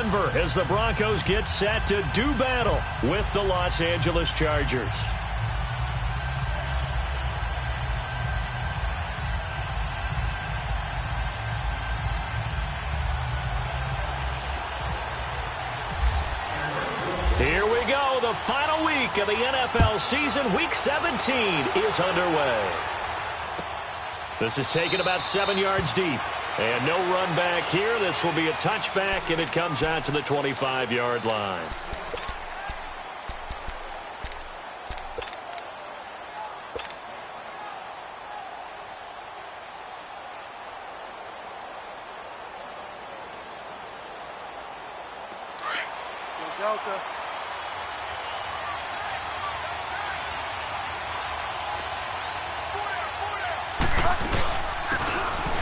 Denver as the Broncos get set to do battle with the Los Angeles Chargers. Here we go. The final week of the NFL season. Week 17 is underway. This is taken about 7 yards deep. And no run back here. This will be a touchback, and it comes out to the 25-yard line. Delta.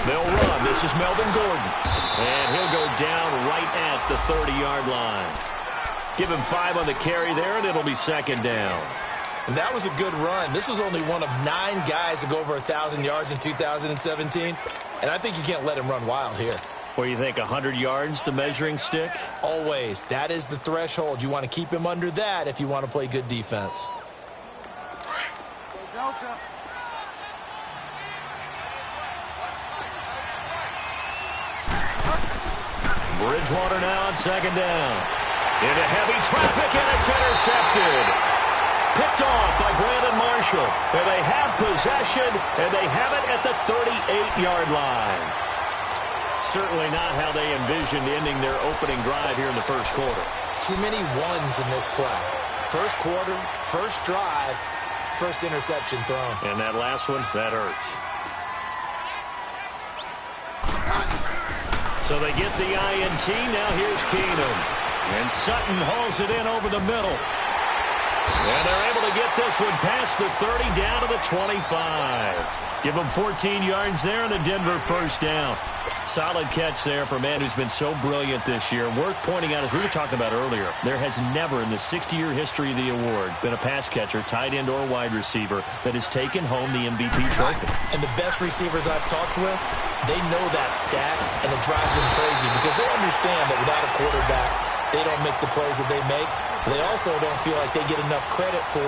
They'll run. This is Melvin Gordon. And he'll go down right at the 30-yard line. Give him 5 on the carry there, and it'll be second down. And that was a good run. This was only one of 9 guys to go over 1,000 yards in 2017. And I think you can't let him run wild here. What do you think, 100 yards, the measuring stick? Always. That is the threshold. You want to keep him under that if you want to play good defense. Delta. Bridgewater now on second down. Into heavy traffic, and it's intercepted. Picked off by Brandon Marshall. And they have possession, and they have it at the 38-yard line. Certainly not how they envisioned ending their opening drive here in the first quarter. Too many ones in this play. First quarter, first drive, first interception thrown. And that last one, that hurts. So they get the INT. Now here's Keenum. And Sutton hauls it in over the middle. And they're able to get this one past the 30 down to the 25. Give them 14 yards there and a Denver first down. Solid catch there for a man who's been so brilliant this year. Worth pointing out, as we were talking about earlier, there has never in the 60-year history of the award been a pass catcher, tight end, or wide receiver that has taken home the MVP trophy. And the best receivers I've talked with, they know that stat, and it drives them crazy because they understand that without a quarterback, they don't make the plays that they make. They also don't feel like they get enough credit for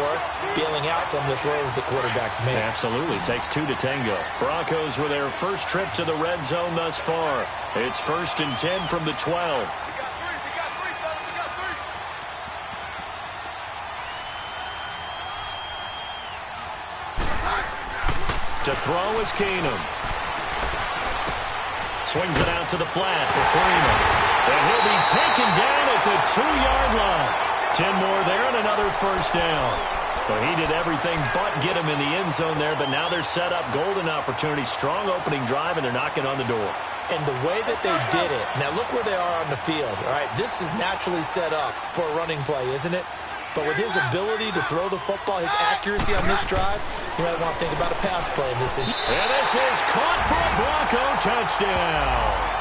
bailing out some of the throws that quarterbacks make. Absolutely. It takes 2 to tango. Broncos with their first trip to the red zone thus far. It's 1st and 10 from the 12. To throw is Keenum. Swings it out to the flat for Freeman. And he'll be taken down at the 2-yard line. 10 more there and another first down. Well, he did everything but get him in the end zone there, but now they're set up. Golden opportunity, strong opening drive, and they're knocking on the door. And the way that they did it, now look where they are on the field, all right? This is naturally set up for a running play, isn't it? But with his ability to throw the football, his accuracy on this drive, you might want to think about a pass play in this situation. And this is caught for a Bronco touchdown.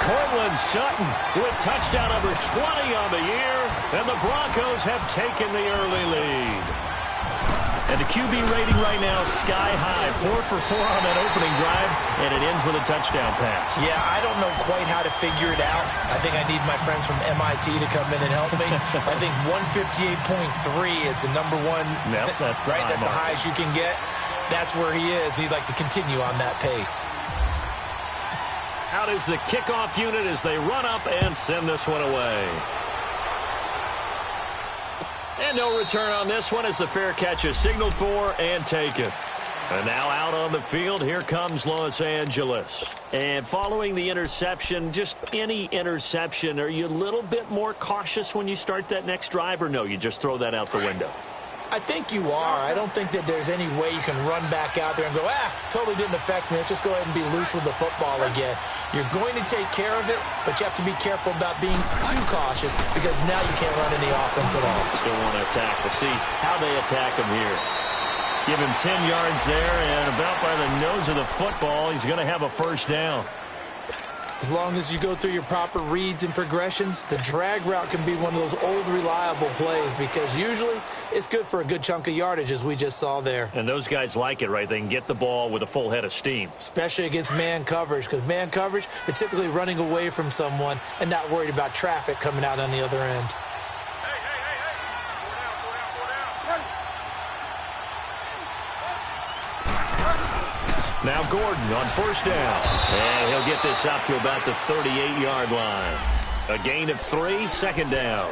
Cortland Sutton with touchdown number 20 on the year, and the Broncos have taken the early lead. And the QB rating right now sky high, 4 for 4 on that opening drive, and it ends with a touchdown pass. Yeah, I don't know quite how to figure it out. I think I need my friends from MIT to come in and help me. I think 158.3 is the number one. Yep, that's the right. That's the mark. highest you can get. That's where he is. He'd like to continue on that pace. Out is the kickoff unit as they run up and send this one away. And no return on this one as the fair catch is signaled for and taken. And now out on the field, here comes Los Angeles. And following the interception, just any interception, are you a little bit more cautious when you start that next drive, or no, you just throw that out the window? I think you are. I don't think that there's any way you can run back out there and go, totally didn't affect me. Let's just go ahead and be loose with the football again. You're going to take care of it, but you have to be careful about being too cautious because now you can't run any offense at all. Still want to attack. We'll see how they attack him here. Give him 10 yards there, and about by the nose of the football, he's going to have a first down. As long as you go through your proper reads and progressions, the drag route can be one of those old reliable plays because usually it's good for a good chunk of yardage, as we just saw there. And those guys like it, right? They can get the ball with a full head of steam. Especially against man coverage, because man coverage, they're typically running away from someone and not worried about traffic coming out on the other end. Now Gordon on first down. And he'll get this up to about the 38-yard line. A gain of 3, second down.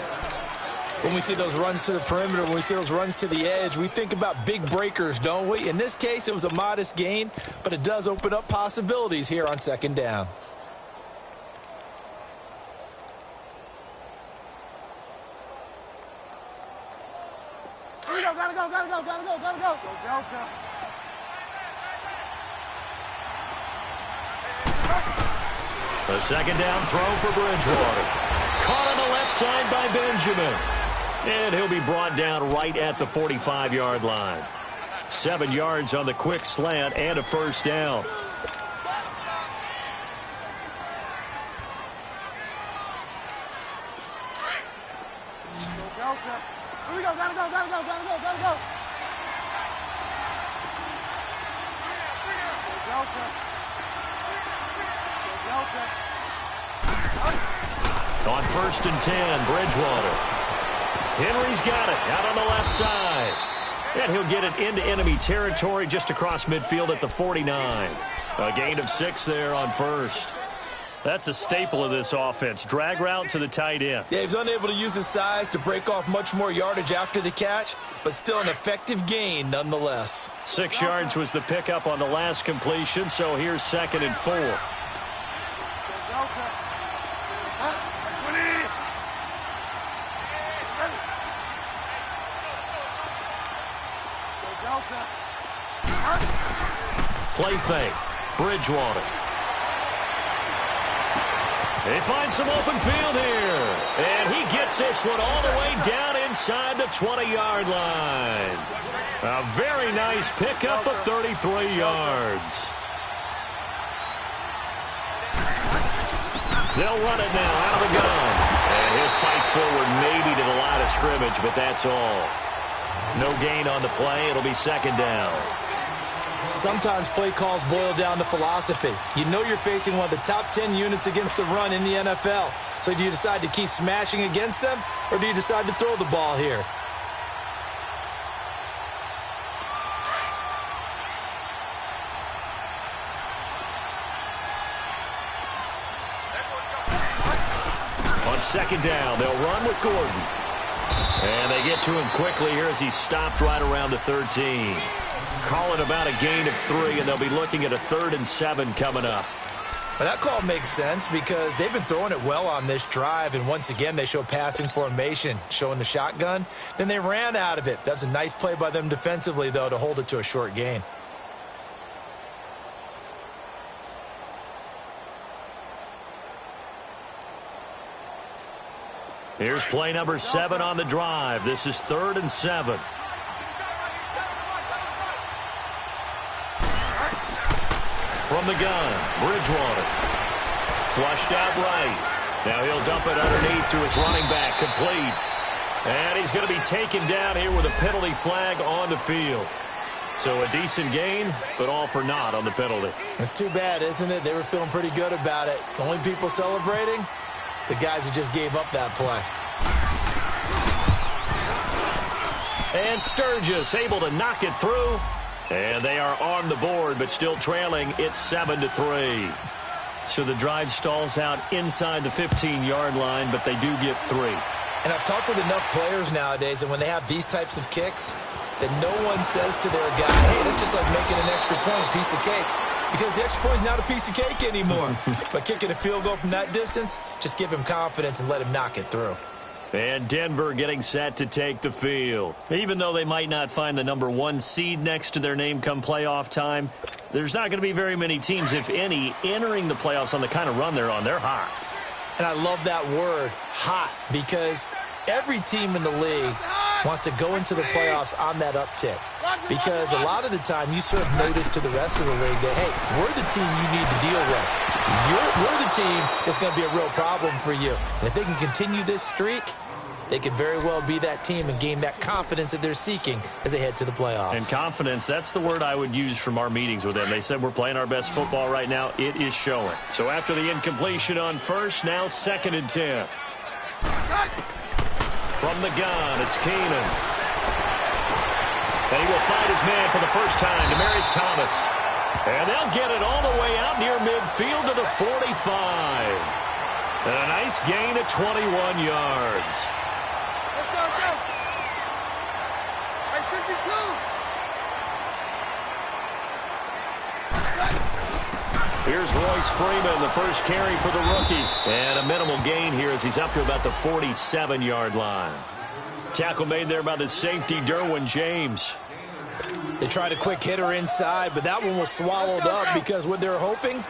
When we see those runs to the perimeter, when we see those runs to the edge, we think about big breakers, don't we? In this case, it was a modest gain, but it does open up possibilities here on second down. Here we go, gotta go. A second down throw for Bridgewater. Caught on the left side by Benjamin. And he'll be brought down right at the 45-yard line. 7 yards on the quick slant and a first down. Here we go, gotta go. On first and 10, Bridgewater. Henry's got it out on the left side. And he'll get it into enemy territory just across midfield at the 49. A gain of 6 there on first. That's a staple of this offense. Drag route to the tight end. Yeah, he was unable to use his size to break off much more yardage after the catch, but still an effective gain nonetheless. 6 yards was the pickup on the last completion, so here's second and 4. Play fake. Bridgewater. They find some open field here. And he gets this one all the way down inside the 20-yard line. A very nice pickup of 33 yards. They'll run it now out of the gun. And he'll fight forward maybe to the line of scrimmage, but that's all. No gain on the play. It'll be second down. Sometimes play calls boil down to philosophy. You know you're facing one of the top 10 units against the run in the NFL. So do you decide to keep smashing against them, or do you decide to throw the ball here? On second down, they'll run with Gordon. And they get to him quickly here as he stopped right around the 13. Calling about a gain of 3, and they'll be looking at a 3rd and 7 coming up. Well, that call makes sense because they've been throwing it well on this drive, and once again they show passing formation, showing the shotgun. Then they ran out of it. That's a nice play by them defensively, though, to hold it to a short gain. Here's play number 7 on the drive. This is 3rd and 7. From the gun, Bridgewater. Flushed out right. Now he'll dump it underneath to his running back, complete. And he's going to be taken down here with a penalty flag on the field. So a decent gain, but all for naught on the penalty. It's too bad, isn't it? They were feeling pretty good about it. The only people celebrating, the guys who just gave up that play. And Sturgis able to knock it through. And they are on the board, but still trailing. It's 7-3. So the drive stalls out inside the 15-yard line, but they do get 3. And I've talked with enough players nowadays, and when they have these types of kicks, that no one says to their guy, hey, that's just like making an extra point, piece of cake. Because the extra point is not a piece of cake anymore. But kicking a field goal from that distance, just give him confidence and let him knock it through. And Denver getting set to take the field. Even though they might not find the number 1 seed next to their name come playoff time, there's not going to be very many teams, if any, entering the playoffs on the kind of run they're on. They're hot. And I love that word, hot, because every team in the league wants to go into the playoffs on that uptick. Because a lot of the time you serve notice to the rest of the league that, hey, we're the team you need to deal with. We're the team that's going to be a real problem for you. And if they can continue this streak, they could very well be that team and gain that confidence that they're seeking as they head to the playoffs. And confidence, that's the word I would use from our meetings with them. They said we're playing our best football right now. It is showing. So after the incompletion on first, now 2nd and 10. From the gun, it's Keenan. And he will find his man for the first time, Demaryius Thomas. And they'll get it all the way out near midfield to the 45. And a nice gain of 21 yards. Here's Royce Freeman, the first carry for the rookie. And a minimal gain here as he's up to about the 47-yard line. Tackle made there by the safety, Derwin James. They tried a quick hitter inside, but that one was swallowed up because what they're hoping,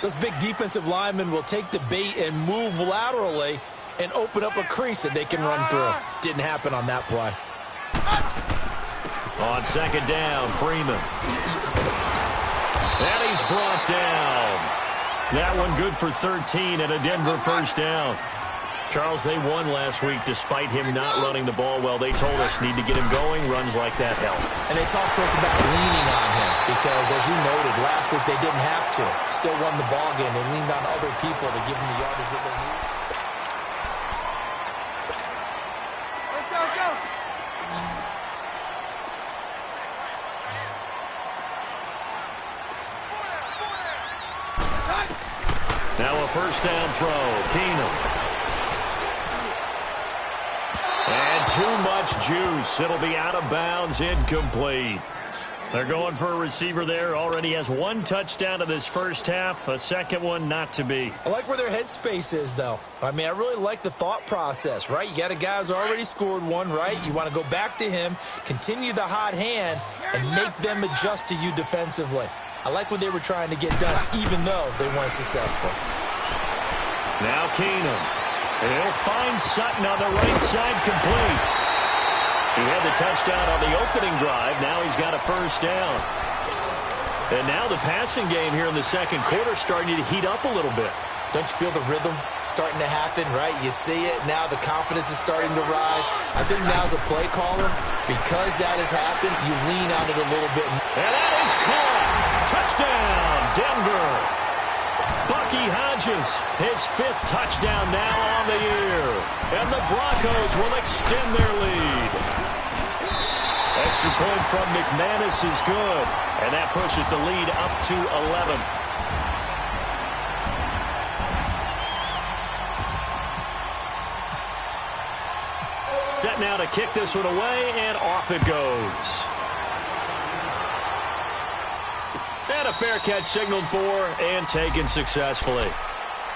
those big defensive linemen will take the bait and move laterally and open up a crease that they can run through. Didn't happen on that play. On 2nd down, Freeman. And he's brought down. That one good for 13 and a Denver first down. Charles, they won last week despite him not running the ball well. They told us need to get him going. Runs like that help. And they talked to us about leaning on him because, as you noted, last week they didn't have to. Still won the ball game. They leaned on other people to give them the yardage that they need. Let's go. Now a first down throw. Keenum. And too much juice. It'll be out of bounds, incomplete. They're going for a receiver there. Already has 1 touchdown in this first half. A second one not to be. I like where their headspace is, though. I mean, I really like the thought process, right? You got a guy who's already scored one, right? You want to go back to him, continue the hot hand, and make them adjust to you defensively. I like what they were trying to get done, even though they weren't successful. Now Keenum. And he'll find Sutton on the right side, complete. He had the touchdown on the opening drive. Now he's got a first down. And now the passing game here in the second quarter starting to heat up a little bit. Don't you feel the rhythm starting to happen, right? You see it. Now the confidence is starting to rise. I think now as a play caller, because that has happened, you lean on it a little bit. And that is caught. Touchdown, Denver. Bucky Hodges, his 5th touchdown now on the year. And the Broncos will extend their lead. Extra point from McManus is good. And that pushes the lead up to 11. Set now to kick this one away, and off it goes. And a fair catch signaled for and taken successfully.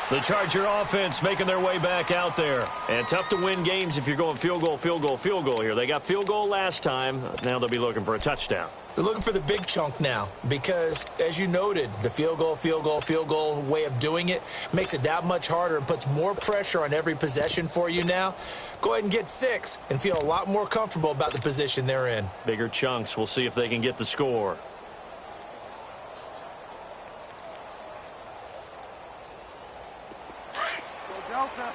The Charger offense making their way back out there. And tough to win games if you're going field goal, field goal, field goal here. They got field goal last time. Now they'll be looking for a touchdown. They're looking for the big chunk now because, as you noted, the field goal way of doing it makes it that much harder and puts more pressure on every possession for you now. Go ahead and get 6 and feel a lot more comfortable about the position they're in. Bigger chunks. We'll see if they can get the score. Delta.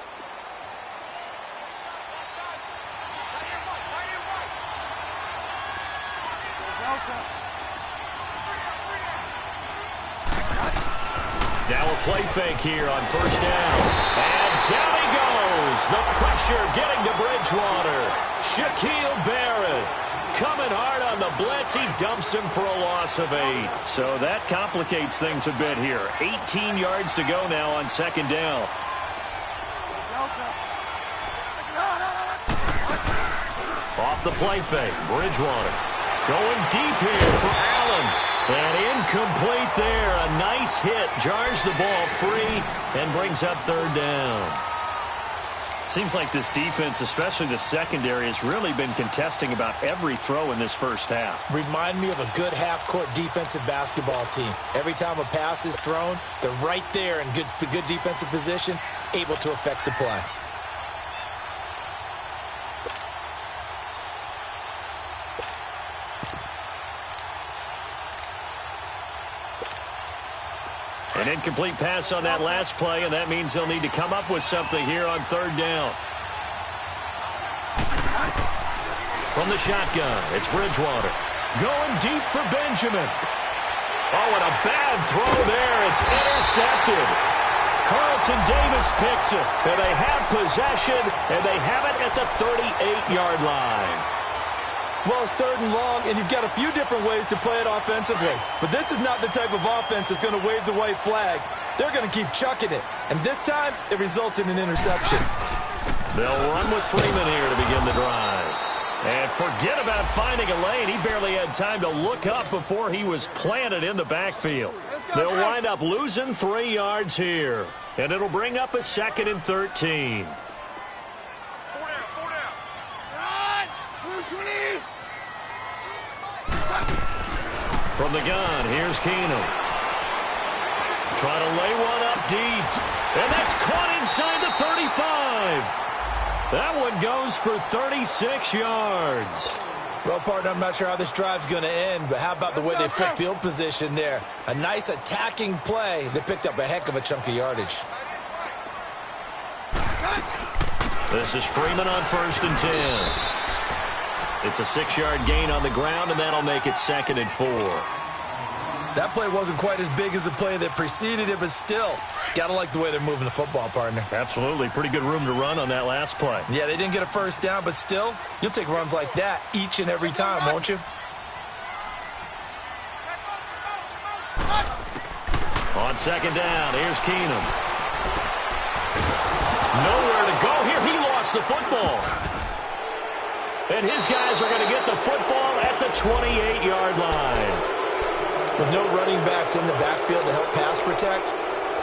Now a play fake here on first down. And down he goes. The pressure getting to Bridgewater. Shaquille Barrett coming hard on the blitz. He dumps him for a loss of 8. So that complicates things a bit here. 18 yards to go now on second down. Off the play fake, Bridgewater going deep here for Allen. And incomplete there. A nice hit. Jars the ball free and brings up third down. Seems like this defense, especially the secondary, has really been contesting about every throw in this first half. Remind me of a good half-court defensive basketball team. Every time a pass is thrown, they're right there in good defensive position, able to affect the play. An incomplete pass on that last play, and that means they'll need to come up with something here on third down. From the shotgun, it's Bridgewater. Going deep for Benjamin. Oh, and a bad throw there. It's intercepted. Carlton Davis picks it, and they have possession, and they have it at the 38-yard line. Well, it's third and long, and you've got a few different ways to play it offensively. But this is not the type of offense that's going to wave the white flag. They're going to keep chucking it. And this time, it results in an interception. They'll run with Freeman here to begin the drive. And forget about finding a lane. He barely had time to look up before he was planted in the backfield. They'll wind up losing 3 yards here. And it'll bring up a 2nd and 13. From the gun, here's Keenum. Trying to lay one up deep. And that's caught inside the 35. That one goes for 36 yards. Well, partner, I'm not sure how this drive's going to end, but how about the way they flip field position there? A nice attacking play. They picked up a heck of a chunk of yardage. This is Freeman on 1st and 10. It's a 6-yard gain on the ground, and that'll make it 2nd and 4. That play wasn't quite as big as the play that preceded it, but still, got to like the way they're moving the football, partner. Absolutely. Pretty good room to run on that last play. Yeah, they didn't get a first down, but still, you'll take runs like that each and every time, won't you? On 2nd down, here's Keenum. Nowhere to go here. He lost the football. And his guys are going to get the football at the 28-yard line. With no running backs in the backfield to help pass protect,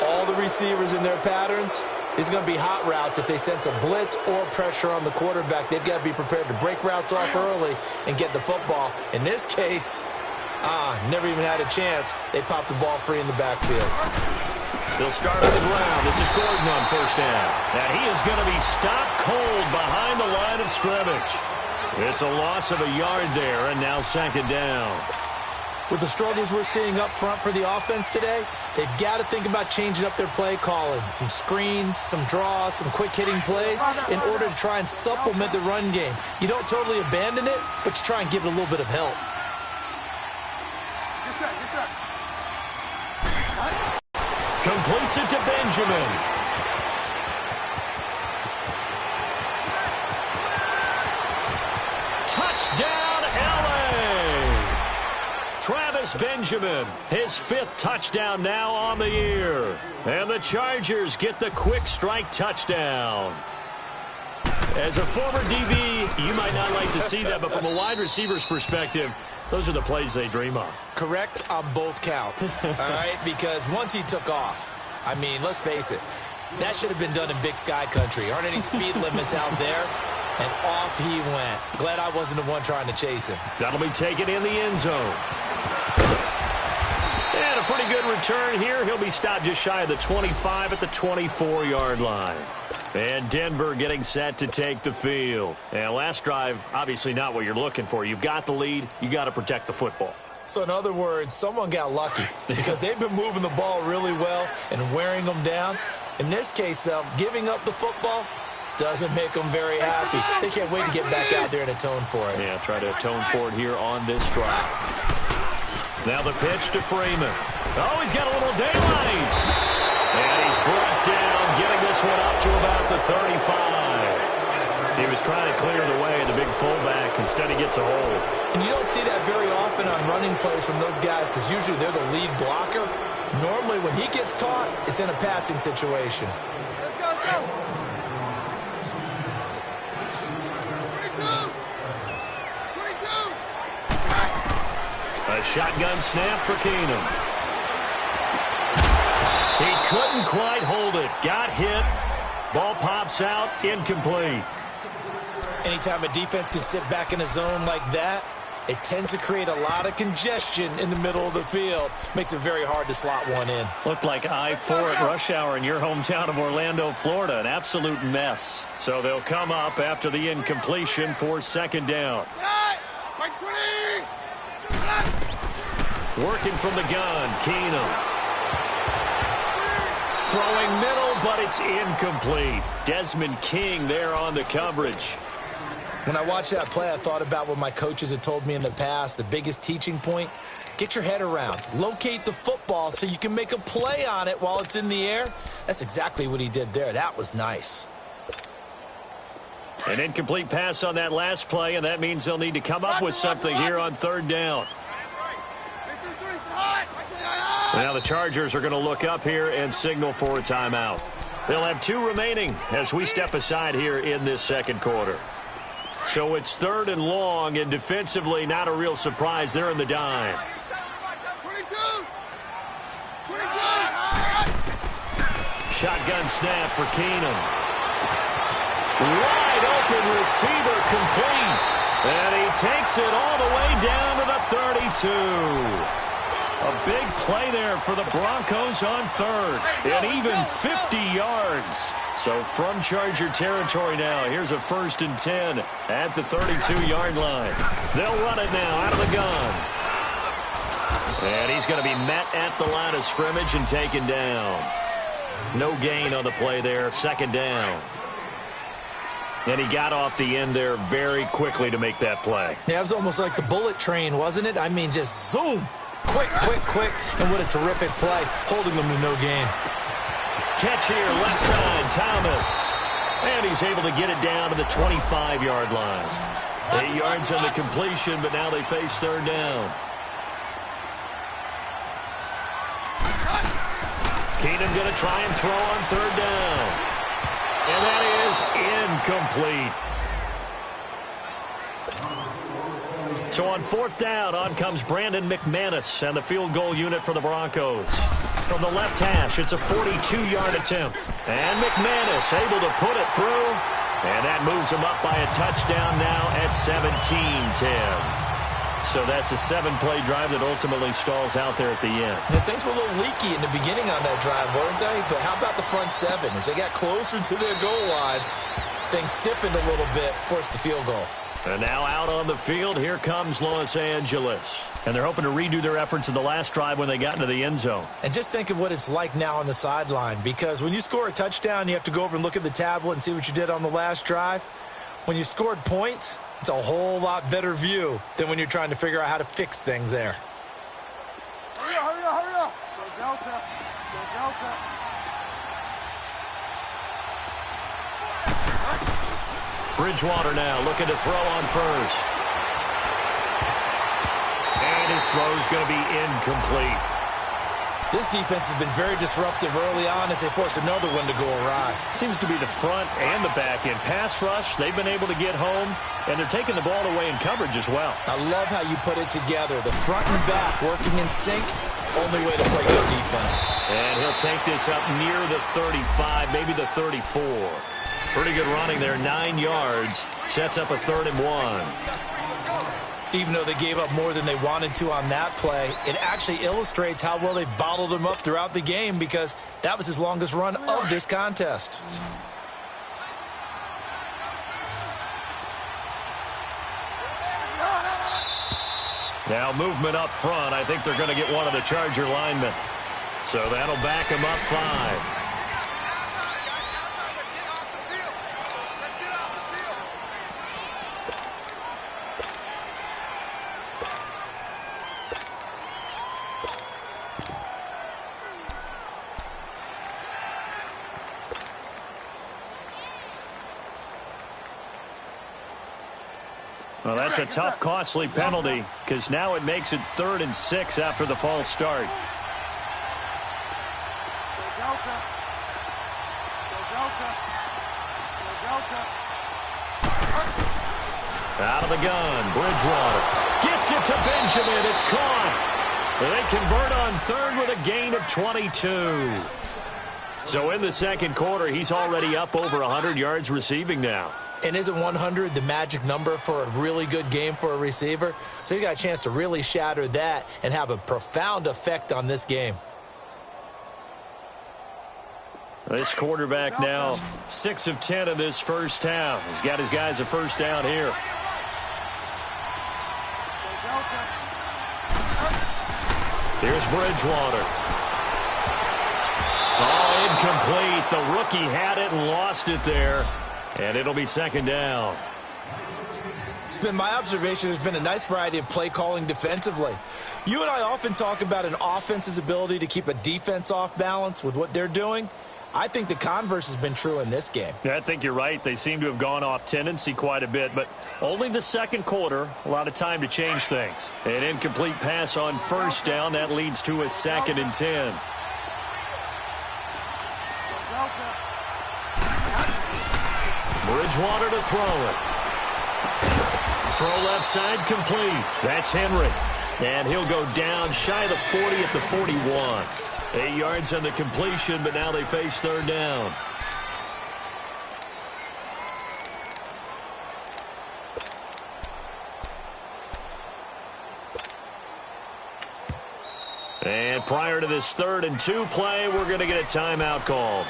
all the receivers in their patterns, these are going to be hot routes. If they sense a blitz or pressure on the quarterback, they've got to be prepared to break routes off early and get the football. In this case, never even had a chance. They popped the ball free in the backfield. They'll start on the ground. This is Gordon on 1st down. And he is going to be stopped cold behind the line of scrimmage. It's a loss of a yard there, and now 2nd down. With the struggles we're seeing up front for the offense today, they've got to think about changing up their play calling. Some screens, some draws, some quick-hitting plays in order to try and supplement the run game. You don't totally abandon it, but you try and give it a little bit of help. Completes it to Benjamin. Touchdown, LA! Travis Benjamin, his 5th touchdown now on the year. And the Chargers get the quick strike touchdown. As a former DB, you might not like to see that, but from a wide receiver's perspective, those are the plays they dream of. Correct on both counts, all right? Because once he took off, I mean, let's face it, that should have been done in Big Sky country. Aren't any speed limits out there? And off he went. Glad I wasn't the one trying to chase him. That'll be taken in the end zone. And a pretty good return here. He'll be stopped just shy of the 25 at the 24-yard line. And Denver getting set to take the field. And last drive, obviously not what you're looking for. You've got the lead. You got to protect the football. So in other words, someone got lucky because they've been moving the ball really well and wearing them down. In this case, though, giving up the football doesn't make them very happy. They can't wait to get back out there and atone for it. Yeah, try to atone for it here on this drive. Now the pitch to Freeman. Oh, he's got a little daylight. And he's brought down, getting this one up to about the 35. He was trying to clear the way, the big fullback. Instead, he gets a hold. And you don't see that very often on running plays from those guys because usually they're the lead blocker. Normally, when he gets caught, it's in a passing situation. Let's go. A shotgun snap for Keenum. He couldn't quite hold it. Got hit. Ball pops out. Incomplete. Anytime a defense can sit back in a zone like that, it tends to create a lot of congestion in the middle of the field. Makes it very hard to slot one in. Looked like I-4 at rush hour in your hometown of Orlando, Florida. An absolute mess. So they'll come up after the incompletion for 2nd down. Working from the gun, Keenum. Throwing middle, but it's incomplete. Desmond King there on the coverage. When I watched that play, I thought about what my coaches had told me in the past. The biggest teaching point, get your head around. Locate the football so you can make a play on it while it's in the air. That's exactly what he did there. That was nice. An incomplete pass on that last play, and that means they'll need to come up with something here on third down. Now the Chargers are going to look up here and signal for a timeout. They'll have 2 remaining as we step aside here in this second quarter. So it's 3rd and long, and defensively not a real surprise. They're in the dime. Shotgun snap for Keenum. Wide open receiver complete. And he takes it all the way down to the 32. A big play there for the Broncos on 3rd. And even 50 yards. So from Charger territory now, here's a 1st and 10 at the 32-yard line. They'll run it now out of the gun. And he's going to be met at the line of scrimmage and taken down. No gain on the play there, 2nd down. And he got off the end there very quickly to make that play. Yeah, it was almost like the bullet train, wasn't it? I mean, just zoom. Quick, quick, quick. And what a terrific play, holding them to no gain. Catch here, left side, Thomas. And he's able to get it down to the 25-yard line. 8 yards on the completion, but now they face 3rd down. Keenum going to try and throw on 3rd down. And that is incomplete. So on 4th down, on comes Brandon McManus and the field goal unit for the Broncos. From the left hash, it's a 42-yard attempt. And McManus able to put it through. And that moves him up by a touchdown now at 17-10. So that's a 7-play drive that ultimately stalls out there at the end. And things were a little leaky in the beginning on that drive, weren't they? But how about the front 7? As they got closer to their goal line, things stiffened a little bit, forced the field goal. And now out on the field, here comes Los Angeles. And they're hoping to redo their efforts in the last drive when they got into the end zone. And just think of what it's like now on the sideline, because when you score a touchdown, you have to go over and look at the tablet and see what you did on the last drive. When you scored points, it's a whole lot better view than when you're trying to figure out how to fix things there. Hurry up, hurry up, hurry up. Go Delta. Go Delta. Bridgewater now looking to throw on 1st. And his throw's going to be incomplete. This defense has been very disruptive early on as they force another one to go awry. Seems to be the front and the back end. Pass rush, they've been able to get home, and they're taking the ball away in coverage as well. I love how you put it together. The front and back working in sync, only way to play good defense. And he'll take this up near the 35, maybe the 34. Pretty good running there, 9 yards. Sets up a 3rd and 1. Even though they gave up more than they wanted to on that play, it actually illustrates how well they bottled him up throughout the game, because that was his longest run of this contest. Now movement up front. I think they're going to get one of the Charger linemen. So that'll back him up 5. Well, that's a tough, costly penalty, because now it makes it 3rd and 6 after the false start. Go Delta. Go Delta. Go Delta. Out of the gun, Bridgewater gets it to Benjamin. It's caught. They convert on 3rd with a gain of 22. So in the second quarter, he's already up over 100 yards receiving now. And isn't 100 the magic number for a really good game for a receiver? So he got a chance to really shatter that and have a profound effect on this game. This quarterback now 6 of 10 in this first half. He's got his guys a first down here. Here's Bridgewater. Oh, incomplete. The rookie had it and lost it there. And it'll be second down. It's been my observation there's been a nice variety of play calling defensively. You and I often talk about an offense's ability to keep a defense off balance with what they're doing. I think the converse has been true in this game. Yeah, I think you're right. They seem to have gone off tendency quite a bit, but only the second quarter, a lot of time to change things. An incomplete pass on first down. That leads to a 2nd and 10. Bridgewater to throw it. Throw left side complete. That's Henry. And he'll go down shy of the 40 at the 41. 8 yards on the completion, but now they face third down. And prior to this 3rd and 2 play, we're going to get a timeout called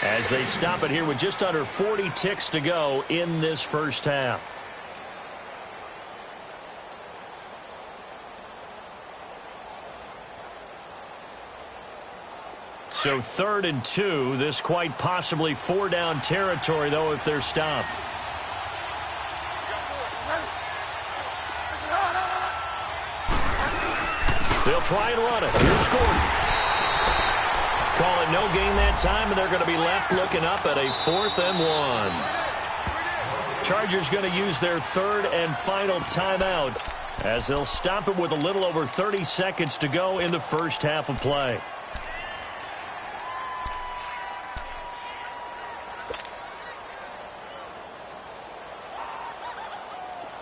as they stop it here with just under 40 ticks to go in this first half. So 3rd and 2, this quite possibly 4-down territory, though, if they're stopped. They'll try and run it. Here's Gordon. Call it no gain that time, and they're going to be left looking up at a 4th and 1. Chargers going to use their 3rd and final timeout as they'll stop it with a little over 30 seconds to go in the first half of play.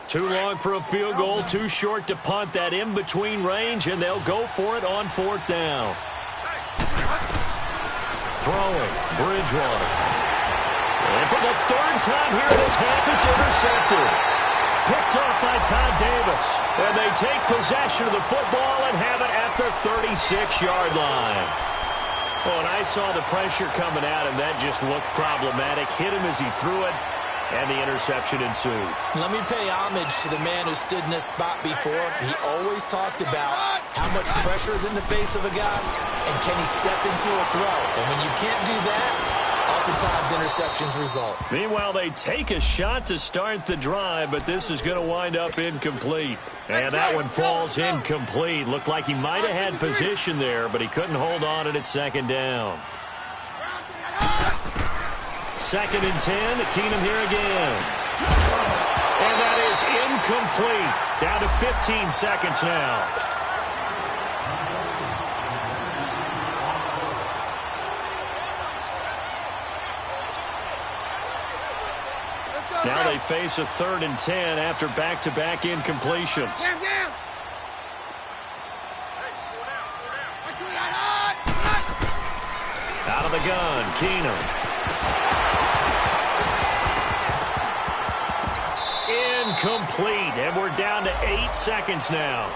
Too long for a field goal, too short to punt. That in-between range, and they'll go for it on 4th down. Throwing, Bridgewater. And for the 3rd time here in this half, it's intercepted. Picked off by Todd Davis. And they take possession of the football and have it at the 36-yard line. Oh, and I saw the pressure coming at him. That just looked problematic. Hit him as he threw it. And the interception ensued. Let me pay homage to the man who stood in this spot before. He always talked about how much pressure is in the face of a guy and can he step into a throw. And when you can't do that, oftentimes interceptions result. Meanwhile, they take a shot to start the drive, but this is going to wind up incomplete. And that one falls incomplete. Looked like he might have had position there, but he couldn't hold on to it at 2nd down. 2nd and 10, Keenum here again. And that is incomplete. Down to 15 seconds now. Now they face a 3rd and 10 after back-to-back incompletions. Out of the gun, Keenum. Incomplete, and we're down to 8 seconds now.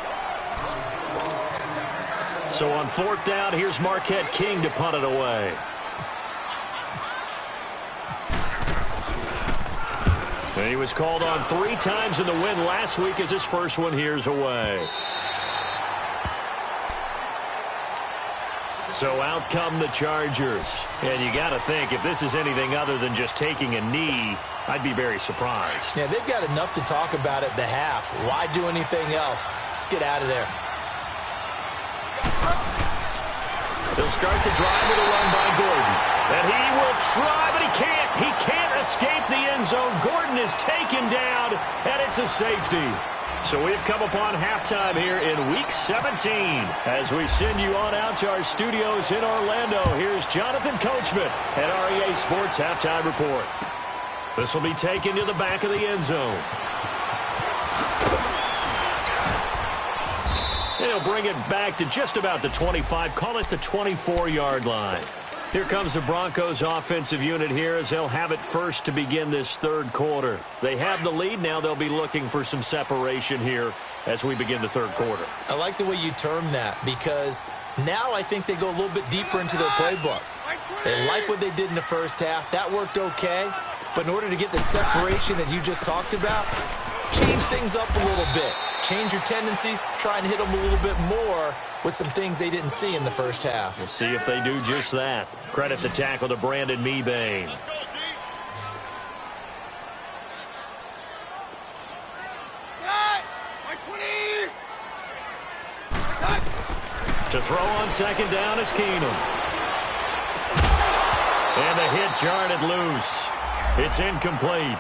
So on 4th down, here's Marquette King to punt it away. And he was called on 3 times in the win last week as his first one here's away. So out come the Chargers. And you got to think, if this is anything other than just taking a knee, I'd be very surprised. Yeah, they've got enough to talk about at the half. Why do anything else? Just get out of there. They'll start the drive with a run by Gordon. And he will try, but he can't. He can't escape the end zone. Gordon is taken down, and it's a safety. So we've come upon halftime here in Week 17. As we send you on out to our studios in Orlando, here's Jonathan Coachman at REA Sports Halftime Report. This will be taken to the back of the end zone. They'll bring it back to just about the 25, call it the 24-yard line. Here comes the Broncos offensive unit here as they'll have it first to begin this 3rd quarter. They have the lead. Now they'll be looking for some separation here as we begin the 3rd quarter. I like the way you term that because now I think they go a little bit deeper into their playbook. They like what they did in the first half. That worked okay. But in order to get the separation that you just talked about, change things up a little bit. change your tendencies, try and hit them a little bit more with some things they didn't see in the first half. We'll see if they do just that. Credit the tackle to Brandon Mebane. To throw on second down is Keenum. And the hit jarred it loose. It's incomplete.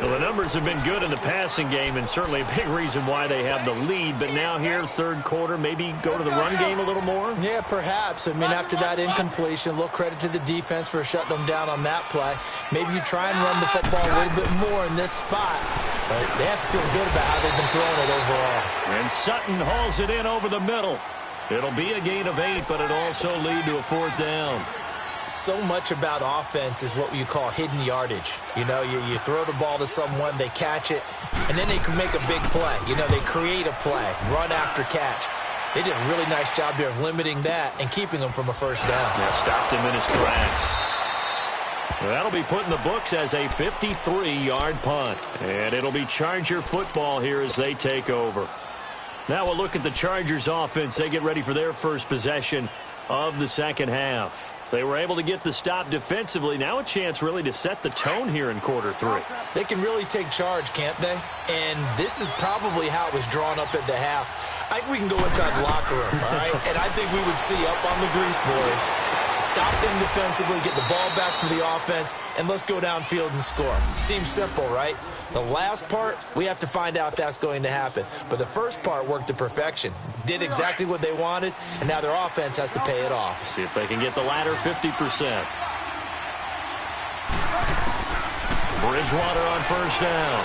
Well, the numbers have been good in the passing game, and certainly a big reason why they have the lead. But now here, third quarter, maybe go to the run game a little more? Yeah, perhaps. I mean, after that incompletion, a little credit to the defense for shutting them down on that play. Maybe you try and run the football a little bit more in this spot. But they have to feel good about how they've been throwing it overall. And Sutton hauls it in over the middle. It'll be a gain of 8, but it'll also lead to a fourth down. So much about offense is what you call hidden yardage. You know, you throw the ball to someone, they catch it, and then they can make a big play. You know, they create a play, run after catch. They did a really nice job there of limiting that and keeping them from a first down. Yeah, stopped him in his tracks. Well, that'll be put in the books as a 53-yard punt. And it'll be Charger football here as they take over. Now we'll look at the Chargers offense. They get ready for their first possession of the second half. They were able to get the stop defensively. Now a chance really to set the tone here in quarter 3. They can really take charge, can't they? And this is probably how it was drawn up at the half. I think we can go inside the locker room, all right? And I think we would see up on the grease boards, stop them defensively, get the ball back for the offense, and let's go downfield and score. Seems simple, right? The last part, we have to find out if that's going to happen. But the first part worked to perfection. Did exactly what they wanted, and now their offense has to pay it off. See if they can get the latter 50%. Bridgewater on first down.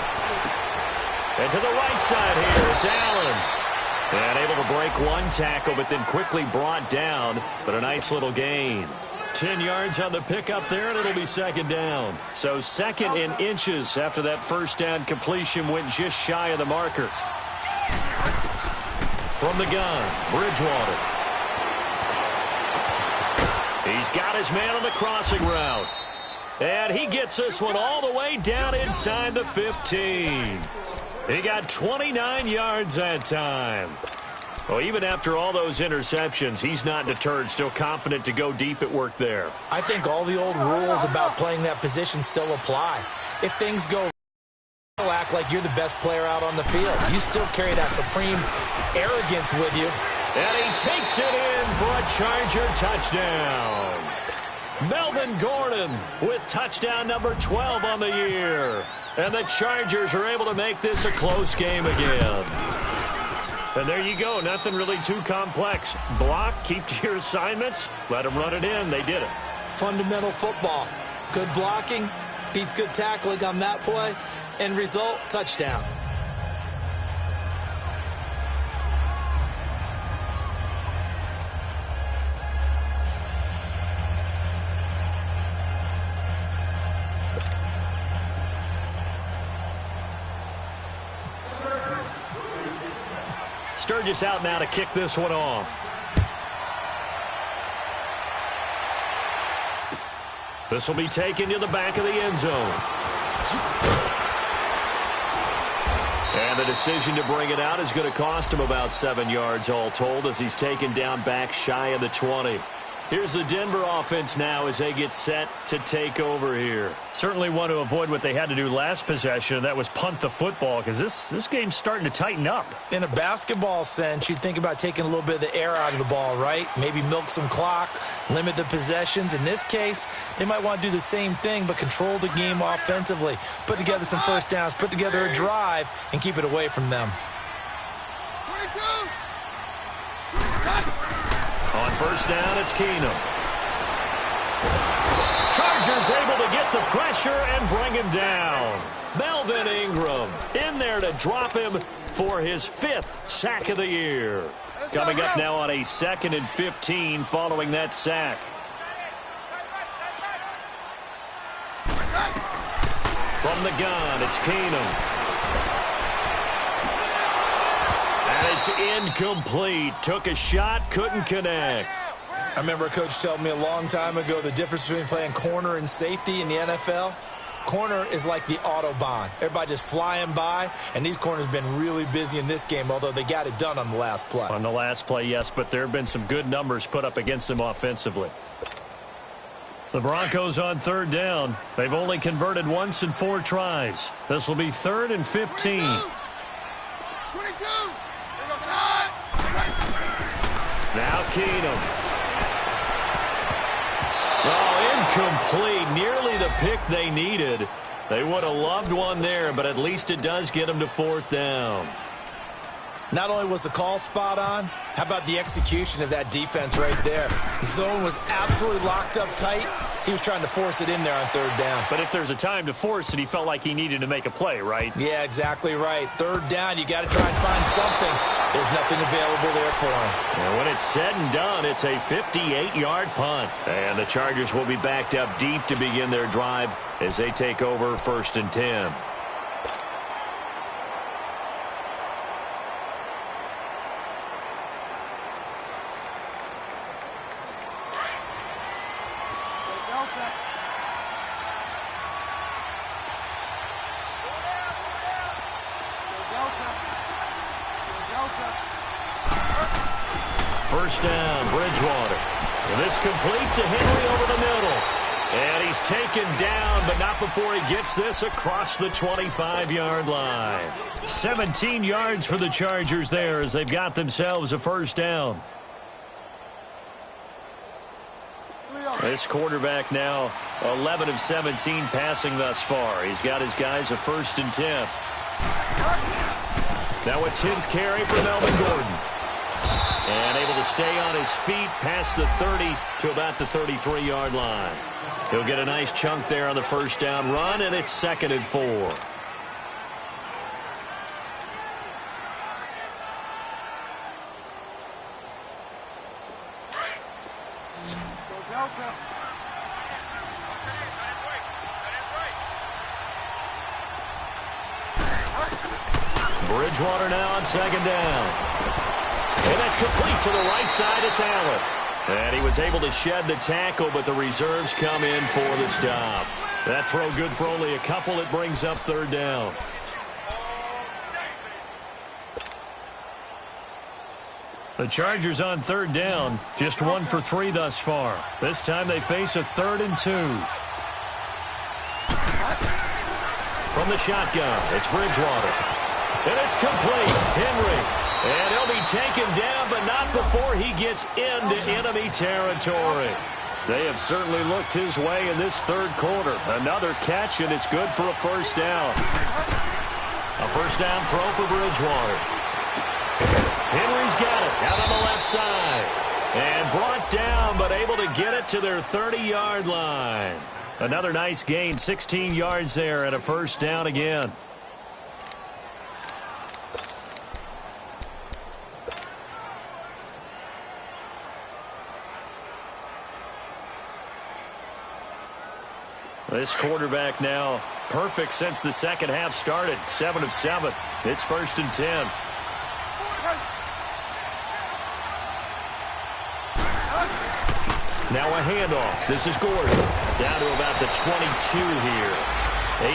And to the right side here, it's Allen. And able to break one tackle, but then quickly brought down. But a nice little gain. 10 yards on the pickup there, and it'll be second down. So second in inches after that first down completion went just shy of the marker. From the gun, Bridgewater. He's got his man on the crossing route. And he gets this one all the way down inside the 15. He got 29 yards that time. Well, even after all those interceptions, he's not deterred, still confident to go deep at work there. I think all the old rules about playing that position still apply. If things go wrong, act like you're the best player out on the field. You still carry that supreme arrogance with you. And he takes it in for a Charger touchdown. Melvin Gordon with touchdown number 12 on the year. And the Chargers are able to make this a close game again. And there you go. Nothing really too complex. Block, keep to your assignments, let them run it in. They did it. Fundamental football. Good blocking, beats good tackling on that play. End result, touchdown. Sturgis out now to kick this one off. This will be taken to the back of the end zone. And the decision to bring it out is going to cost him about 7 yards all told as he's taken down back shy of the 20. Here's the Denver offense now as they get set to take over here. Certainly want to avoid what they had to do last possession, and that was punt the football, because this game's starting to tighten up. In a basketball sense, you'd think about taking a little bit of the air out of the ball, right? Maybe milk some clock, limit the possessions. In this case, they might want to do the same thing, but control the game offensively. Put together some first downs, put together a drive, and keep it away from them. On first down, it's Keenum. Chargers able to get the pressure and bring him down. Melvin Ingram in there to drop him for his 5th sack of the year. Coming up now on a 2nd and 15 following that sack. From the gun, it's Keenum. And it's incomplete. Took a shot, couldn't connect. I remember a coach telling me a long time ago the difference between playing corner and safety in the NFL. corner is like the Autobahn. Everybody just flying by, and these corners have been really busy in this game, although they got it done on the last play. On the last play, yes, but there have been some good numbers put up against them offensively. The Broncos on third down. They've only converted once in 4 tries. This will be 3rd and 15. 22. Now Keenum. Oh, incomplete. Nearly the pick they needed. They would have loved one there, but at least it does get them to 4th down. Not only was the call spot on, how about the execution of that defense right there? Zone was absolutely locked up tight. He was trying to force it in there on 3rd down. But if there's a time to force it, he felt like he needed to make a play, right? Yeah, exactly right. 3rd down, you got to try and find something. There's nothing available there for him. And when it's said and done, it's a 58-yard punt. And the Chargers will be backed up deep to begin their drive as they take over 1st and 10. First down, Bridgewater. And this complete to Henry over the middle. And he's taken down, but not before he gets this across the 25-yard line. 17 yards for the Chargers there as they've got themselves a first down. This quarterback now 11 of 17 passing thus far. He's got his guys a 1st and 10. Now a 10th carry for Melvin Gordon. And able to stay on his feet past the 30 to about the 33-yard line. He'll get a nice chunk there on the first down run, and it's 2nd and 4. Bridgewater now on 2nd down. And that's complete to the right side. It's Allen. And he was able to shed the tackle, but the reserves come in for the stop. That throw good for only a couple. It brings up 3rd down. The Chargers on 3rd down, just 1 for 3 thus far. This time they face a 3rd and 2. From the shotgun, it's Bridgewater. And it's complete. Henry. And he'll be taken down, but not before he gets into enemy territory. They have certainly looked his way in this 3rd quarter. Another catch, and it's good for a first down. A first down throw for Bridgewater. Henry's got it out on the left side. And brought down, but able to get it to their 30-yard line. Another nice gain, 16 yards there, and a first down again. This quarterback now perfect since the second half started. 7 of 7. It's 1st and 10. Now a handoff. This is Gordon. Down to about the 22 here.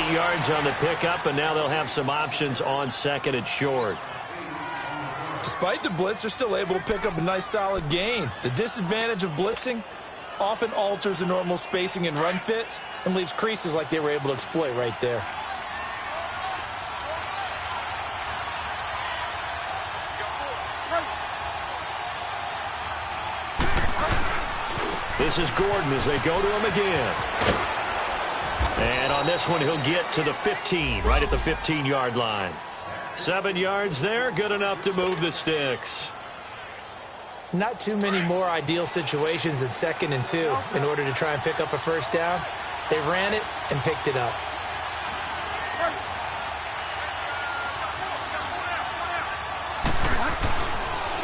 8 yards on the pickup, and now they'll have some options on 2nd and short. Despite the blitz, they're still able to pick up a nice solid gain. The disadvantage of blitzing often alters the normal spacing and run fits and leaves creases like they were able to exploit right there. This is Gordon as they go to him again. And on this one, he'll get to the 15, right at the 15-yard line. 7 yards there, good enough to move the sticks. Not too many more ideal situations at 2nd and 2 in order to try and pick up a first down. They ran it and picked it up.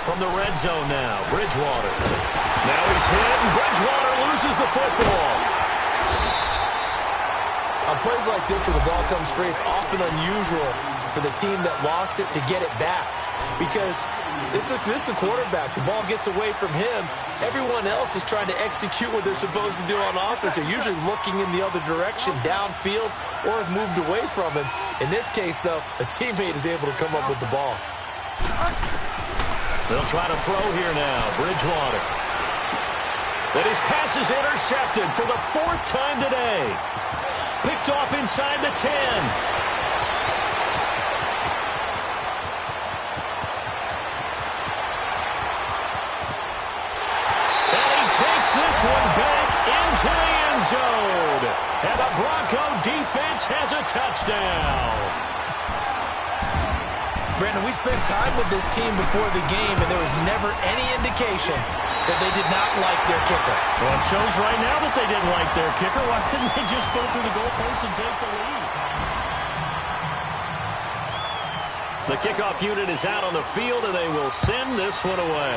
From the red zone now, Bridgewater. Now he's hit, and Bridgewater loses the football. On plays like this where the ball comes free, it's often unusual for the team that lost it to get it back, because This is the quarterback. The ball gets away from him. Everyone else is trying to execute what they're supposed to do on offense. They're usually looking in the other direction, downfield, or have moved away from him. In this case, though, a teammate is able to come up with the ball. They'll try to throw here now. Bridgewater. But his pass is intercepted for the 4th time today. Picked off inside the 10. This one back into the end zone. And the Bronco defense has a touchdown. Brandon, we spent time with this team before the game, and there was never any indication that they did not like their kicker. Well, it shows right now that they didn't like their kicker. Why couldn't they just go through the goalpost and take the lead? The kickoff unit is out on the field, and they will send this one away.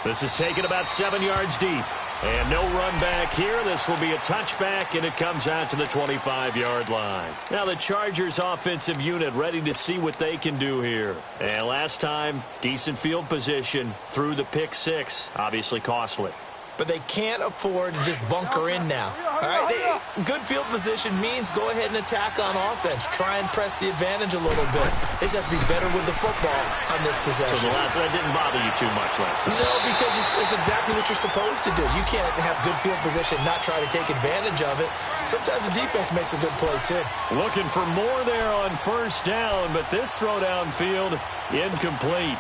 This is taken about 7 yards deep. And no run back here. This will be a touchback, and it comes out to the 25-yard line. Now the Chargers offensive unit ready to see what they can do here. And last time, decent field position through the pick 6. Obviously costly. But they can't afford to just bunker in now. All right, good field position means go ahead and attack on offense. Try and press the advantage a little bit. They just have to be better with the football on this possession. So the last one didn't bother you too much last time? No, because it's exactly what you're supposed to do. You can't have good field position, not try to take advantage of it. Sometimes the defense makes a good play, too. Looking for more there on 1st down, but this throw downfield, incomplete.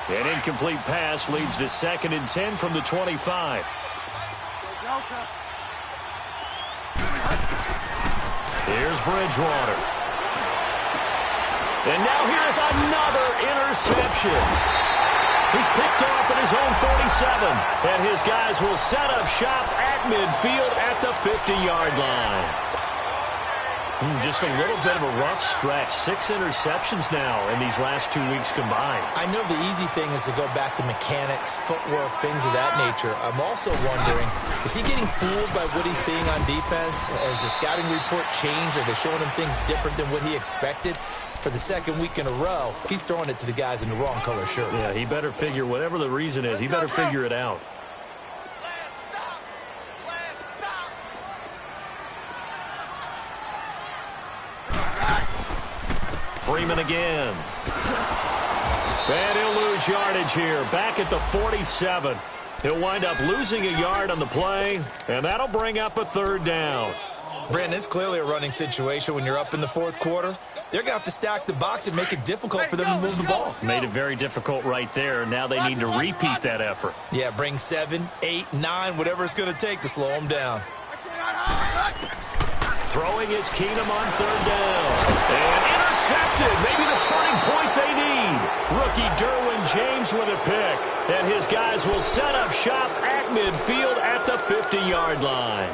An incomplete pass leads to 2nd and 10 from the 25. Here's Bridgewater. And now here's another interception. He's picked off at his own 47. And his guys will set up shop at midfield at the 50-yard line. Just a little bit of a rough stretch. 6 interceptions now in these last 2 weeks combined. I know the easy thing is to go back to mechanics, footwork, things of that nature. I'm also wondering, is he getting fooled by what he's seeing on defense? Has the scouting report changed? Are they showing him things different than what he expected? For the 2nd week in a row, he's throwing it to the guys in the wrong color shirts. Yeah, he better figure, whatever the reason is, he better figure it out. Freeman again. And he'll lose yardage here. Back at the 47. He'll wind up losing a yard on the play, and that'll bring up a 3rd down. Brandon, it's clearly a running situation when you're up in the 4th quarter. They're going to have to stack the box and make it difficult for them to move the ball. Made it very difficult right there. Now they need to repeat that effort. Yeah, bring 7, 8, 9, whatever it's going to take to slow them down. Throwing is Keenum on 3rd down. And intercepted. Maybe the turning point they need. Rookie Derwin James with a pick. And his guys will set up shop at midfield at the 50-yard line.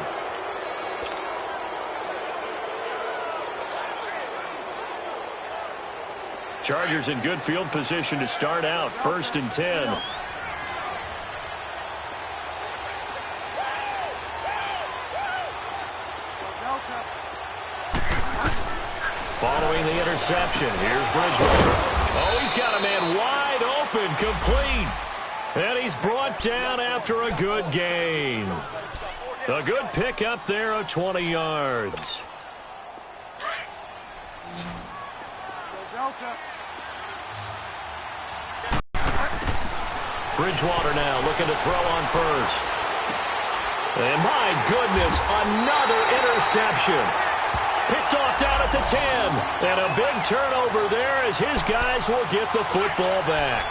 Chargers in good field position to start out. 1st and 10. Following the interception, here's Bridgewater. Oh, he's got a man wide open, complete. And he's brought down after a good gain. A good pickup there of 20 yards. Bridgewater now looking to throw on 1st. And my goodness, another interception. Picked off down at the 10. And a big turnover there as his guys will get the football back.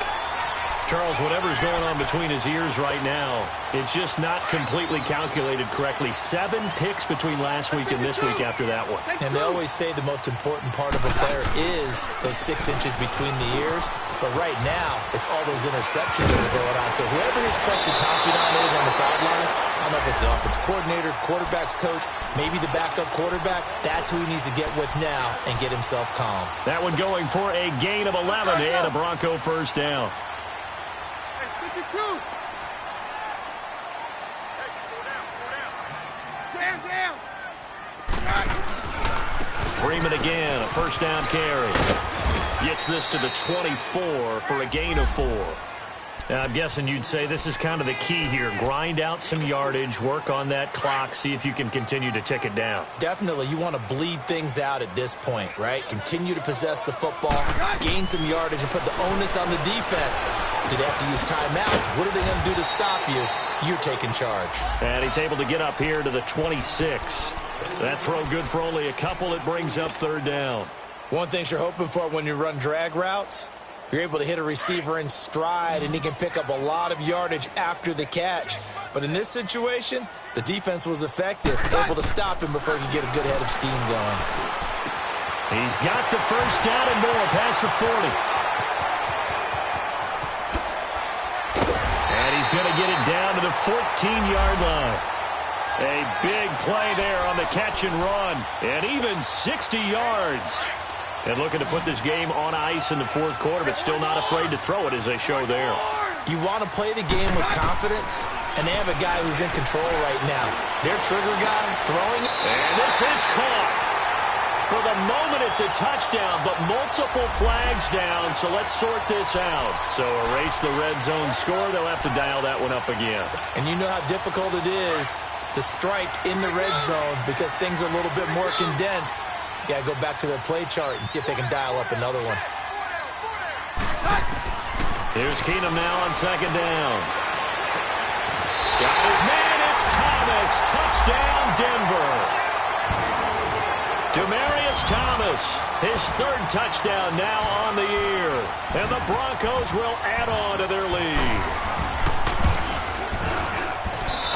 Charles, whatever's going on between his ears right now, it's just not completely calculated correctly. 7 picks between last week and this week after that one. And they always say the most important part of a player is those 6 inches between the ears. But right now, it's all those interceptions that are going on. So whoever his trusted confidant is on the sidelines, I don't know if it's the offensive coordinator, quarterback's coach, maybe the backup quarterback, that's who he needs to get with now and get himself calm. That one going for a gain of 11 and a Bronco 1st down. Freeman again, a first down carry. Gets this to the 24 for a gain of 4. Now, I'm guessing you'd say this is kind of the key here. Grind out some yardage, work on that clock, see if you can continue to tick it down. Definitely, you want to bleed things out at this point, right? Continue to possess the football, gain some yardage, and put the onus on the defense. Do they have to use timeouts? What are they going to do to stop you? You're taking charge. And he's able to get up here to the 26. That throw good for only a couple. It brings up third down. One thing you're hoping for when you run drag routes, you're able to hit a receiver in stride, and he can pick up a lot of yardage after the catch. But in this situation, the defense was effective, able to stop him before he could get a good head of steam going. He's got the first down and more past the 40. And he's going to get it down to the 14-yard line. A big play there on the catch and run, and even 60 yards. And looking to put this game on ice in the fourth quarter, but still not afraid to throw it as they show there. You want to play the game with confidence, and they have a guy who's in control right now. Their trigger guy throwing it. And this is caught. For the moment, it's a touchdown, but multiple flags down, so let's sort this out. So erase the red zone score. They'll have to dial that one up again. And you know how difficult it is to strike in the red zone because things are a little bit more condensed. You got to go back to their play chart and see if they can dial up another one. Here's Keenum now on second down. Got his man, it's Thomas. Touchdown, Denver. Demaryius Thomas, his third touchdown now on the year. And the Broncos will add on to their lead.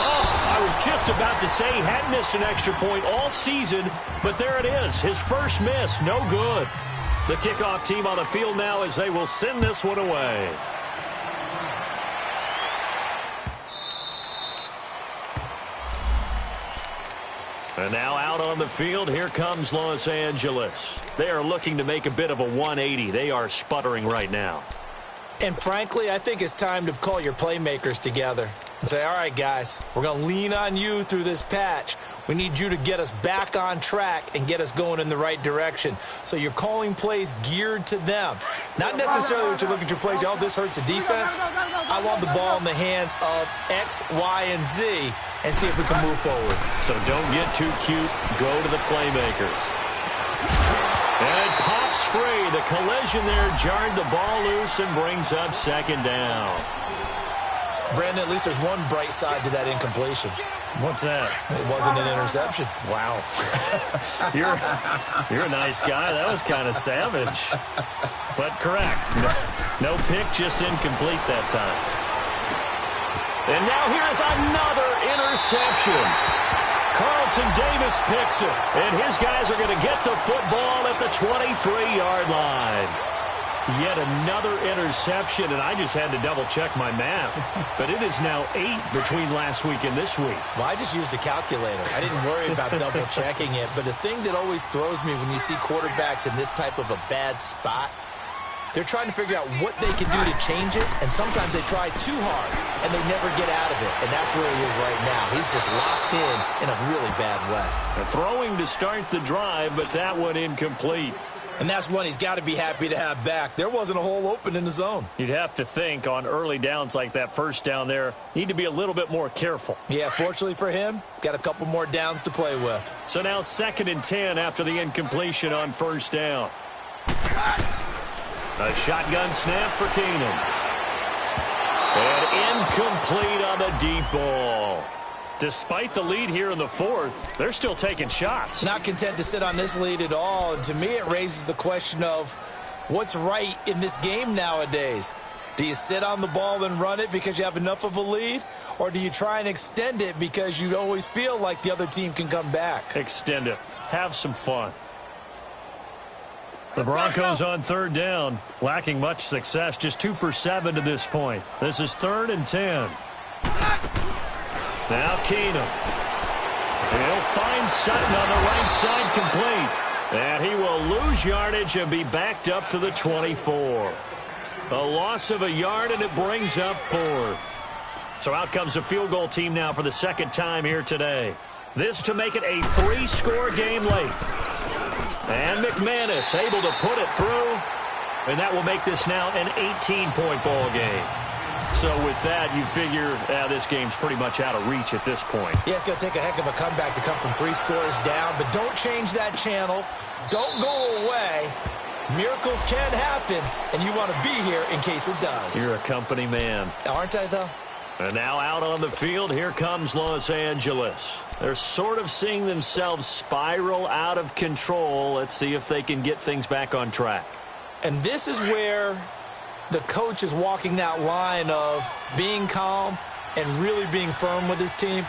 I was just about to say he hadn't missed an extra point all season, but there it is, his first miss, no good. The kickoff team on the field now as they will send this one away. And now out on the field, here comes Los Angeles. They are looking to make a bit of a 180. They are sputtering right now. And frankly, I think it's time to call your playmakers together and say, all right, guys, we're going to lean on you through this patch. We need you to get us back on track and get us going in the right direction. So you're calling plays geared to them. Not necessarily what you look at your plays, oh, this hurts the defense. I want the ball in the hands of X, Y, and Z and see if we can move forward. So don't get too cute. Go to the playmakers. And it pops free. The collision there jarred the ball loose and brings up second down. Brandon, at least there's one bright side to that incompletion. What's that? It wasn't an interception. Wow. You're a nice guy. That was kind of savage. But correct. No pick, just incomplete that time. And now here's another interception. Carlton Davis picks it, and his guys are going to get the football at the 23-yard line. Yet another interception, and I just had to double-check my math. But it is now 8 between last week and this week. Well, I just used a calculator. I didn't worry about double-checking it. But the thing that always throws me when you see quarterbacks in this type of a bad spot, they're trying to figure out what they can do to change it, and sometimes they try too hard, and they never get out of it. And that's where he is right now. He's just locked in a really bad way. Throwing to start the drive, but that one incomplete. And that's one he's got to be happy to have back. There wasn't a hole open in the zone. You'd have to think on early downs like that first down there, need to be a little bit more careful. Yeah, fortunately for him, got a couple more downs to play with. So now 2nd and 10 after the incompletion on first down. A shotgun snap for Keenum. And incomplete on the deep ball. Despite the lead here in the fourth, they're still taking shots. Not content to sit on this lead at all. And to me, it raises the question of what's right in this game nowadays. Do you sit on the ball and run it because you have enough of a lead? Or do you try and extend it because you always feel like the other team can come back? Extend it. Have some fun. The Broncos on third down, lacking much success, just 2 for 7 to this point. This is 3rd and 10. Now Keenum. He'll find Sutton on the right side complete. And he will lose yardage and be backed up to the 24. A loss of a yard, and it brings up 4th. So out comes the field goal team now for the second time here today. This to make it a 3-score game late. And McManus able to put it through. And that will make this now an 18-point ball game. So with that, you figure this game's pretty much out of reach at this point. Yeah, it's going to take a heck of a comeback to come from 3 scores down. But don't change that channel. Don't go away. Miracles can happen, and you want to be here in case it does. You're a company man. Aren't I, though? And now out on the field, here comes Los Angeles. They're sort of seeing themselves spiral out of control. Let's see if they can get things back on track. And this is where the coach is walking that line of being calm and really being firm with his team.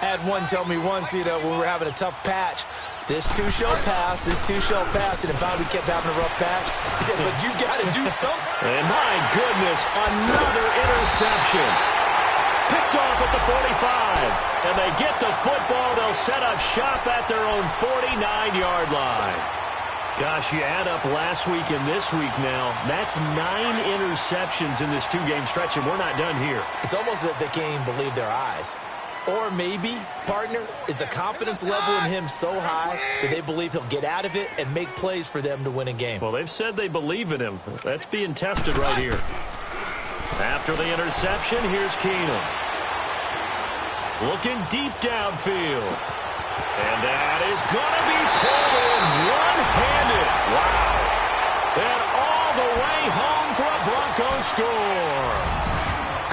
I had one tell me once, when we were having a tough patch, this too shall pass, and if we kept having a rough patch, he said, but you got to do something. And my goodness, another interception. Picked off at the 45. And they get the football. They'll set up shop at their own 49-yard line. Gosh, you add up last week and this week now, that's 9 interceptions in this 2-game stretch, and we're not done here. It's almost as if they can't even believe their eyes. Or maybe, partner, is the confidence level in him so high that they believe he'll get out of it and make plays for them to win a game. Well, they've said they believe in him. That's being tested right here. After the interception, here's Keenum. Looking deep downfield. And that is going to be pulled in one-handed. Wow. And all the way home for a Broncos score.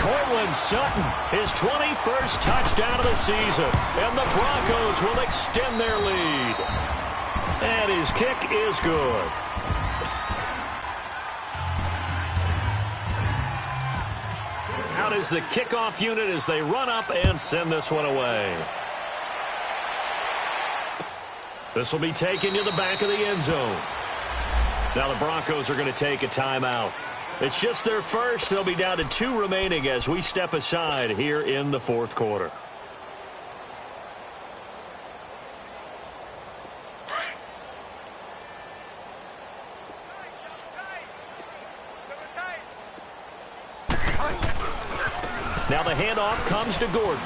Cortland Sutton, his 21st touchdown of the season. And the Broncos will extend their lead. And his kick is good. Out is the kickoff unit as they run up and send this one away. This will be taken to the back of the end zone. Now the Broncos are going to take a timeout. It's just their first. They'll be down to 2 remaining as we step aside here in the 4th quarter. Now the handoff comes to Gordon.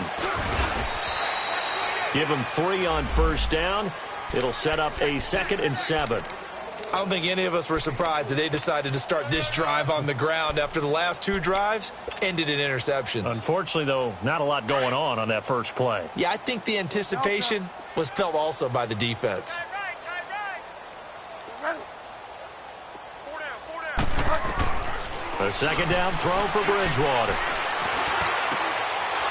Give him 3 on first down. It'll set up a 2nd and 7. I don't think any of us were surprised that they decided to start this drive on the ground after the last 2 drives ended in interceptions. Unfortunately, though, not a lot going on that first play. Yeah, I think the anticipation was felt also by the defense. A 2nd down throw for Bridgewater.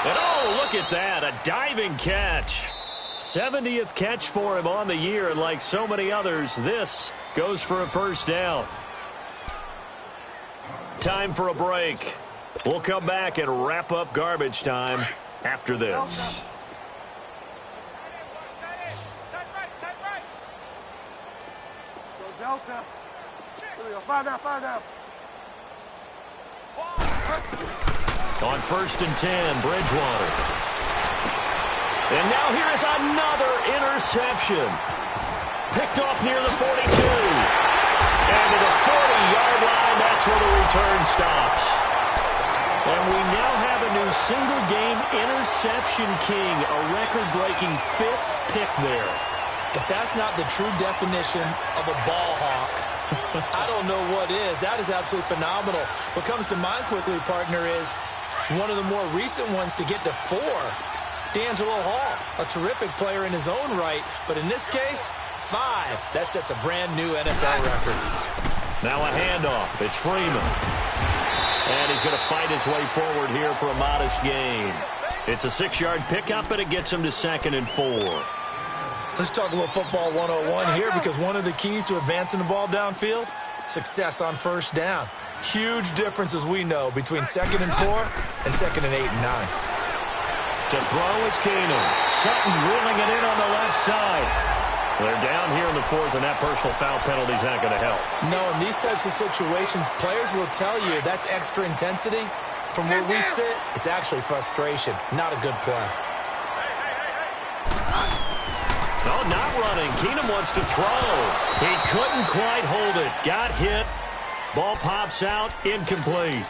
And oh, look at that, a diving catch. 70th catch for him on the year, and like so many others, this goes for a first down. Time for a break. We'll come back and wrap up garbage time after this. Delta. Find out. On 1st and 10, Bridgewater. And now here is another interception. Picked off near the 42. And to the 40-yard line, that's where the return stops. And we now have a new single-game interception king, a record-breaking 5th pick there. If that's not the true definition of a ball hawk, I don't know what is. That is absolutely phenomenal. What comes to mind quickly, partner, is one of the more recent ones to get to 4. D'Angelo Hall, a terrific player in his own right, but in this case, 5. That sets a brand new NFL record. Now a handoff. It's Freeman. And he's going to fight his way forward here for a modest gain. It's a 6-yard pickup, and it gets him to 2nd and 4. Let's talk a little football 101 here, because one of the keys to advancing the ball downfield, success on first down. Huge difference, as we know, between 2nd and 4 and 2nd and 8 and 9. To throw is Keenum. Sutton reeling it in on the left side. They're down here in the 4th, and that personal foul penalty is not going to help. No, in these types of situations, players will tell you that's extra intensity. From where we sit, it's actually frustration, not a good play. No, not running. Keenum wants to throw. He couldn't quite hold it. Got hit. Ball pops out. Incomplete.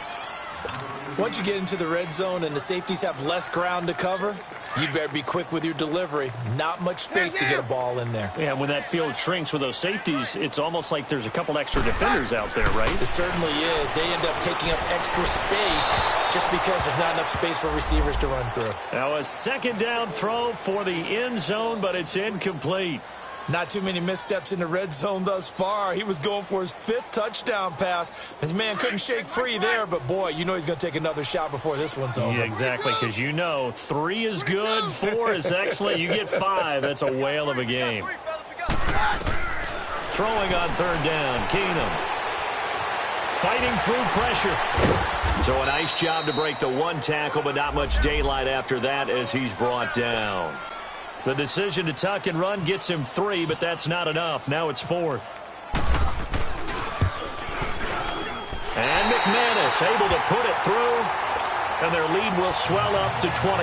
Once you get into the red zone and the safeties have less ground to cover, You better be quick with your delivery. Not much space to get a ball in there. Yeah, when that field shrinks with those safeties, it's almost like there's a couple extra defenders out there, right? It certainly is. They end up taking up extra space just because there's not enough space for receivers to run through. Now a second down throw for the end zone, but it's incomplete. Not too many missteps in the red zone thus far. He was going for his 5th touchdown pass. His man couldn't shake free there, but boy, you know he's going to take another shot before this one's over. Yeah, exactly, because you know 3 is good, 4 is excellent. You get 5, that's a whale of a game. Throwing on third down, Keenum. Fighting through pressure. So a nice job to break the 1 tackle, but not much daylight after that as he's brought down. The decision to tuck and run gets him 3, but that's not enough. Now it's 4th. And McManus able to put it through, and their lead will swell up to 28.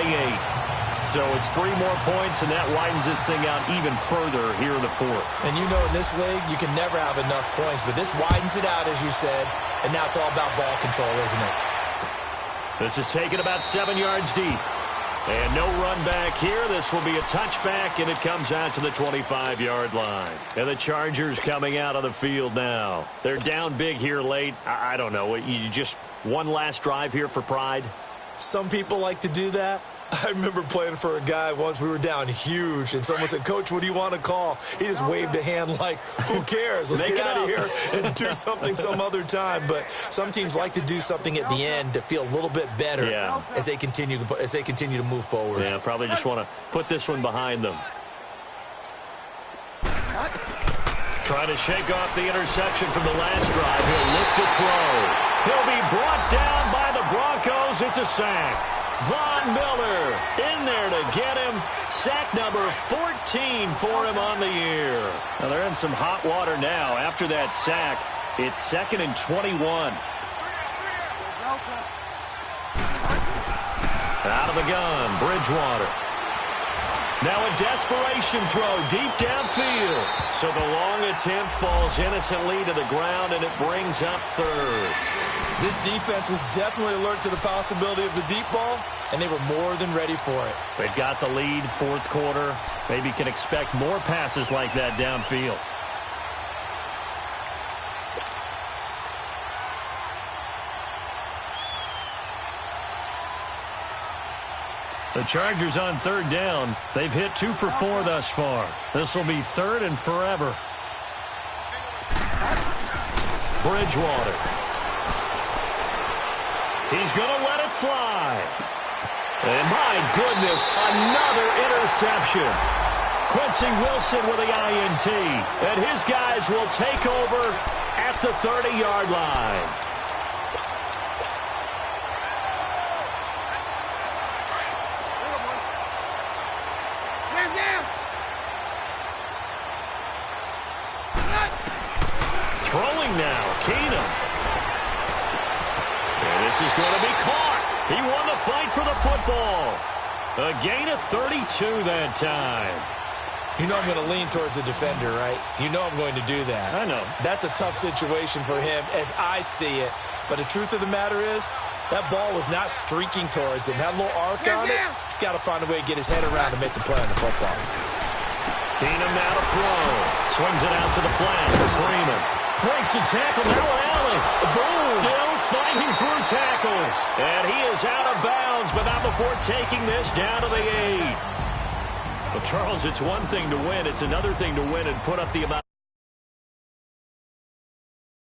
So it's 3 more points, and that widens this thing out even further here in the 4th. And you know in this league, you can never have enough points, but this widens it out, as you said, and now it's all about ball control, isn't it? This is taken about 7 yards deep. And no run back here. This will be a touchback, and it comes out to the 25-yard line. And the Chargers coming out on the field now. They're down big here late. I don't know. You just one last drive here for pride? Some people like to do that. I remember playing for a guy once. We were down huge, and someone said, "Coach, what do you want to call?" He just waved a hand like, who cares? Let's get out of here and do something some other time. But some teams like to do something at the end to feel a little bit better as they continue to move forward. Yeah, probably just want to put this one behind them. Trying to shake off the interception from the last drive. He'll look to throw. He'll be brought down by the Broncos. It's a sack. Von Miller in there to get him. Sack number 14 for him on the year. Now they're in some hot water now. After that sack, it's 2nd and 21. Out of the gun, Bridgewater. Now a desperation throw deep downfield. So the long attempt falls innocently to the ground, and it brings up 3rd. This defense was definitely alert to the possibility of the deep ball, and they were more than ready for it. They've got the lead, 4th quarter. Maybe can expect more passes like that downfield. The Chargers on 3rd down. They've hit 2 for 4 thus far. This will be 3rd and forever. Bridgewater. He's going to let it fly. And my goodness, another interception. Quincy Wilson with the INT. And his guys will take over at the 30-yard line. Throwing now, Keenum. And this is going to be caught. He won the fight for the football. A gain of 32 that time. You know I'm going to lean towards the defender, right? You know I'm going to do that. I know. That's a tough situation for him as I see it. But the truth of the matter is, that ball was not streaking towards him. Had a little arc on it. He's got to find a way to get his head around to make the play on the football. Keenum now to throw. Swings it out to the flat for Freeman. Breaks the tackle. Now Allen. Boom. Still fighting through tackles. And he is out of bounds, but not before taking this down to the 8. Well, Charles, it's one thing to win. It's another thing to win and put up the amount.